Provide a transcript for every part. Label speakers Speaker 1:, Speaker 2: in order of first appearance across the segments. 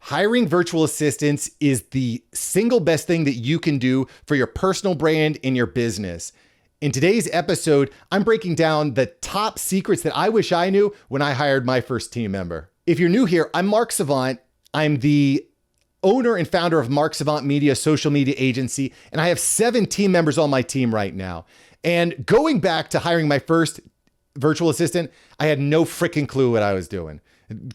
Speaker 1: Hiring virtual assistants is the single best thing that you can do for your personal brand in your business. In today's episode, I'm breaking down the top secrets that I wish I knew when I hired my first team member. If you're new here, I'm Mark Savant. I'm the owner and founder of Mark Savant Media, social media agency, and I have 7 team members on my team right now. And going back to hiring my first virtual assistant, I had no freaking clue what I was doing.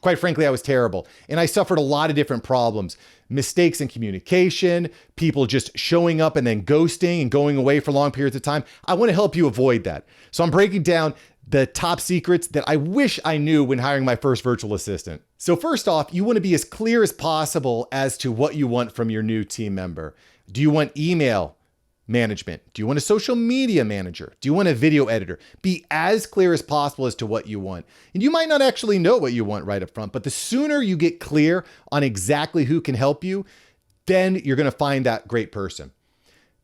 Speaker 1: Quite frankly, I was terrible. And I suffered a lot of different problems. Mistakes in communication, people just showing up and then ghosting and going away for long periods of time. I want to help you avoid that. So I'm breaking down the top secrets that I wish I knew when hiring my first virtual assistant. So first off, you want to be as clear as possible as to what you want from your new team member. Do you want email management? Do you want a social media manager? Do you want a video editor? Be as clear as possible as to what you want. And you might not actually know what you want right up front, but the sooner you get clear on exactly who can help you, then you're going to find that great person.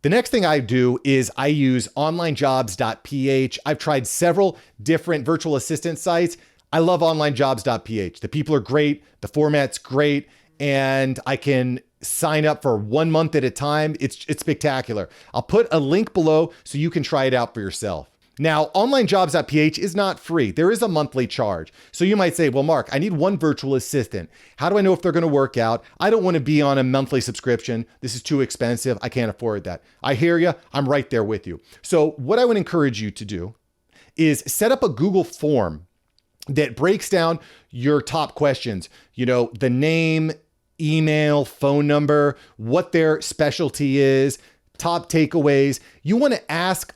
Speaker 1: The next thing I do is I use Onlinejobs.ph. I've tried several different virtual assistant sites. I love Onlinejobs.ph. The people are great. The format's great. And I can sign up for 1 month at a time. It's spectacular. I'll put a link below so you can try it out for yourself. Now, Onlinejobs.ph is not free. There is a monthly charge. So you might say, well, Mark, I need one virtual assistant. How do I know if they're going to work out? I don't want to be on a monthly subscription. This is too expensive. I can't afford that. I hear you. I'm right there with you. So what I would encourage you to do is set up a Google form that breaks down your top questions. You know, the name, email, phone number, what their specialty is, top takeaways. You want to ask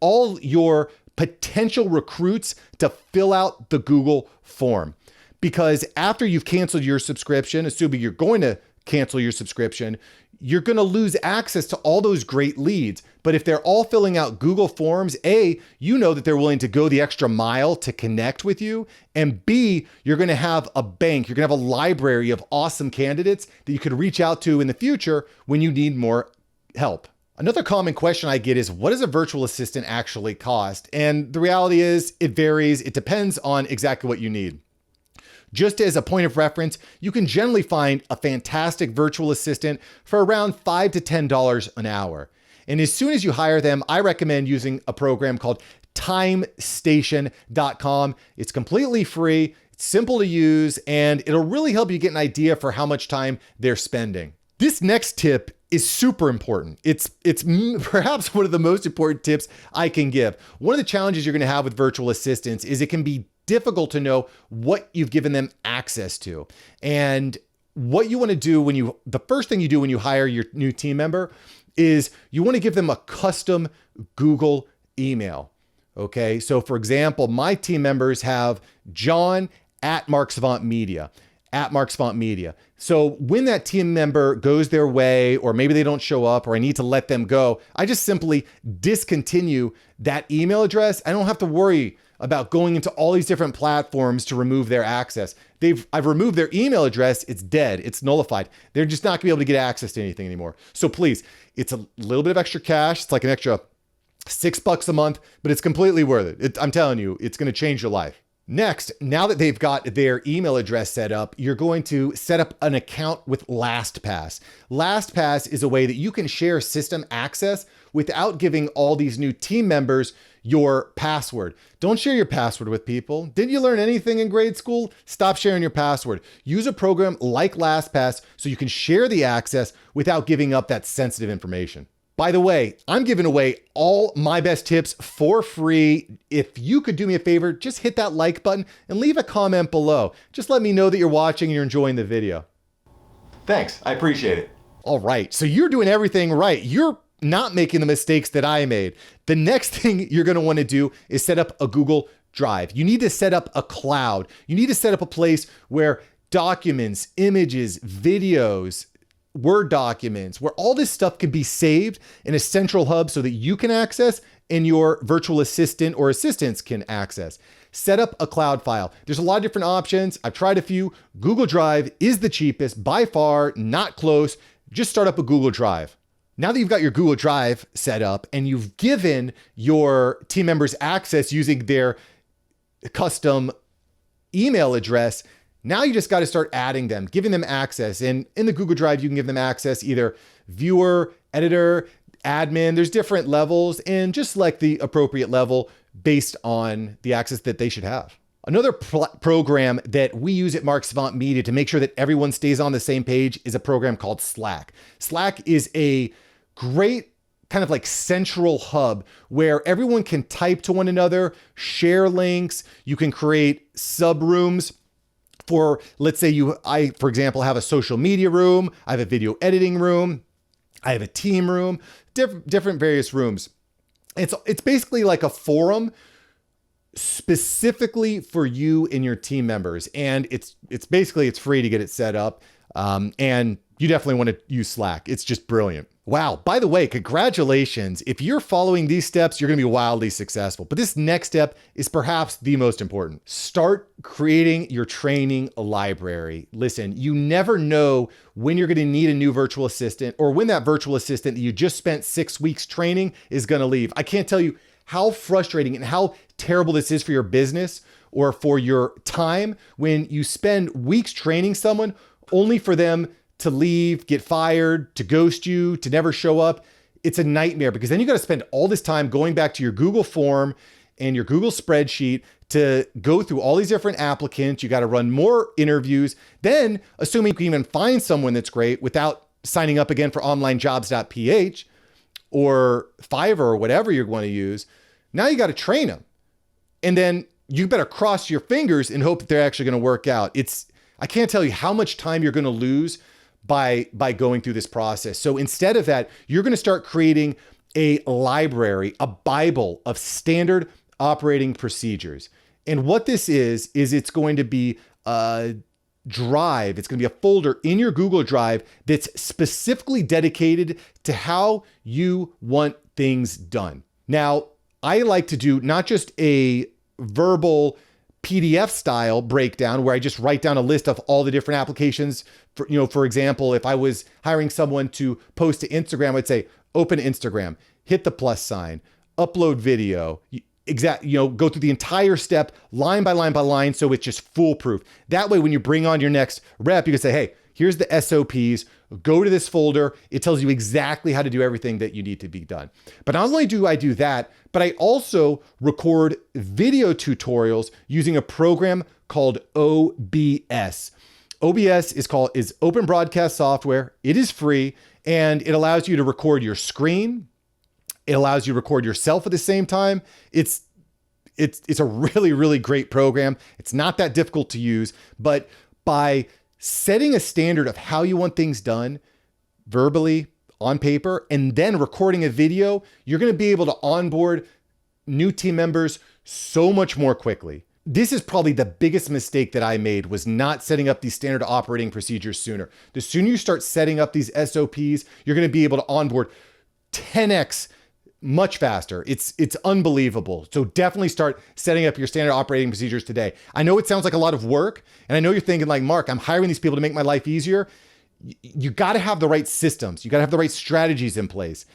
Speaker 1: all your potential recruits to fill out the Google form, because after you've canceled your subscription, assuming you're going to cancel your subscription, you're going to lose access to all those great leads. But if they're all filling out Google Forms, A, you know that they're willing to go the extra mile to connect with you. And B, you're going to have a bank, you're going to have a library of awesome candidates that you could reach out to in the future when you need more help. Another common question I get is, what does a virtual assistant actually cost? And the reality is it varies. It depends on exactly what you need. Just as a point of reference, you can generally find a fantastic virtual assistant for around $5 to $10 an hour. And as soon as you hire them, I recommend using a program called timestation.com. It's completely free, it's simple to use, and it'll really help you get an idea for how much time they're spending. This next tip is super important. It's perhaps one of the most important tips I can give. One of the challenges you're going to have with virtual assistants is it can be difficult to know what you've given them access to. And what you want to do the first thing you do when you hire your new team member is you want to give them a custom Google email. Okay. So for example, my team members have John at Mark Savant Media. So when that team member goes their way, or maybe they don't show up, or I need to let them go, I just simply discontinue that email address. I don't have to worry about going into all these different platforms to remove their access. I've removed their email address. It's dead. It's nullified. They're just not gonna be able to get access to anything anymore. So please, it's a little bit of extra cash. It's like an extra $6 a month, but it's completely worth it. I'm telling you, it's gonna change your life. Next, now that they've got their email address set up, you're going to set up an account with LastPass. LastPass is a way that you can share system access without giving all these new team members your password. Don't share your password with people. Didn't you learn anything in grade school? Stop sharing your password. Use a program like LastPass so you can share the access without giving up that sensitive information. By the way, I'm giving away all my best tips for free. If you could do me a favor, just hit that like button and leave a comment below. Just let me know that you're watching and you're enjoying the video. Thanks, I appreciate it. All right, so you're doing everything right. You're not making the mistakes that I made. The next thing you're gonna wanna do is set up a Google Drive. You need to set up a cloud. You need to set up a place where documents, images, videos, Word documents, where all this stuff can be saved in a central hub so that you can access and your virtual assistant or assistants can access. Set up a cloud file. There's a lot of different options. I've tried a few. Google Drive is the cheapest by far, not close. Just start up a Google Drive. Now that you've got your Google Drive set up and you've given your team members access using their custom email address, Now you just got to start adding them, giving them access. And in the Google Drive, you can give them access, either viewer, editor, admin. There's different levels, and just select the appropriate level based on the access that they should have. Another program that we use at Mark Savant Media to make sure that everyone stays on the same page is a program called Slack. Slack is a great kind of like central hub where everyone can type to one another, share links. You can create subrooms for, let's say I, for example, have a social media room, I have a video editing room, I have a team room, different various rooms. It's basically like a forum specifically for you and your team members. And it's free to get it set up. And you definitely want to use Slack. It's just brilliant. Wow. By the way, congratulations. If you're following these steps, you're going to be wildly successful. But this next step is perhaps the most important. Start creating your training library. Listen, you never know when you're going to need a new virtual assistant, or when that virtual assistant that you just spent 6 weeks training is going to leave. I can't tell you how frustrating and how terrible this is for your business or for your time when you spend weeks training someone only for them to leave, get fired, to ghost you, to never show up. It's a nightmare, because then you got to spend all this time going back to your Google form and your Google spreadsheet to go through all these different applicants. You got to run more interviews. Then, assuming you can even find someone that's great without signing up again for Onlinejobs.ph or Fiverr or whatever you're going to use, now you got to train them. And then you better cross your fingers and hope that they're actually going to work out. I can't tell you how much time you're going to lose by going through this process. So instead of that, you're going to start creating a library, a Bible of standard operating procedures. And what this is it's going to be a drive. It's going to be a folder in your Google Drive that's specifically dedicated to how you want things done. Now, I like to do not just a verbal PDF style breakdown where I just write down a list of all the different applications. For example, if I was hiring someone to post to Instagram, I'd say, open Instagram, hit the plus sign, upload video, go through the entire step line by line by line. So it's just foolproof. That way, when you bring on your next rep, you can say, hey, here's the SOPs, go to this folder. It tells you exactly how to do everything that you need to be done. But not only do I do that, but I also record video tutorials using a program called OBS. OBS is open broadcast software. It is free, and it allows you to record your screen. It allows you to record yourself at the same time. It's a really, really great program. It's not that difficult to use, but by setting a standard of how you want things done verbally on paper and then recording a video, you're going to be able to onboard new team members so much more quickly. This is probably the biggest mistake that I made, was not setting up these standard operating procedures sooner. The sooner you start setting up these SOPs, you're going to be able to onboard 10x much faster. It's unbelievable. So definitely start setting up your standard operating procedures today. I know it sounds like a lot of work, and I know you're thinking like, Mark, I'm hiring these people to make my life easier. You got to have the right systems. You got to have the right strategies in place.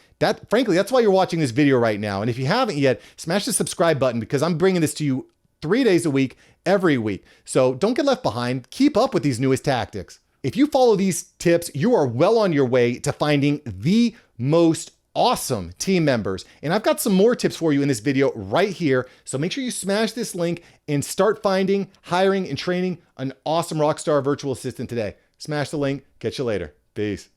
Speaker 1: Frankly, that's why you're watching this video right now. And if you haven't yet, smash the subscribe button, because I'm bringing this to you 3 days a week, every week. So don't get left behind. Keep up with these newest tactics. If you follow these tips, you are well on your way to finding the most awesome team members. And I've got some more tips for you in this video right here. So make sure you smash this link and start finding, hiring, and training an awesome rockstar virtual assistant today. Smash the link. Catch you later. Peace.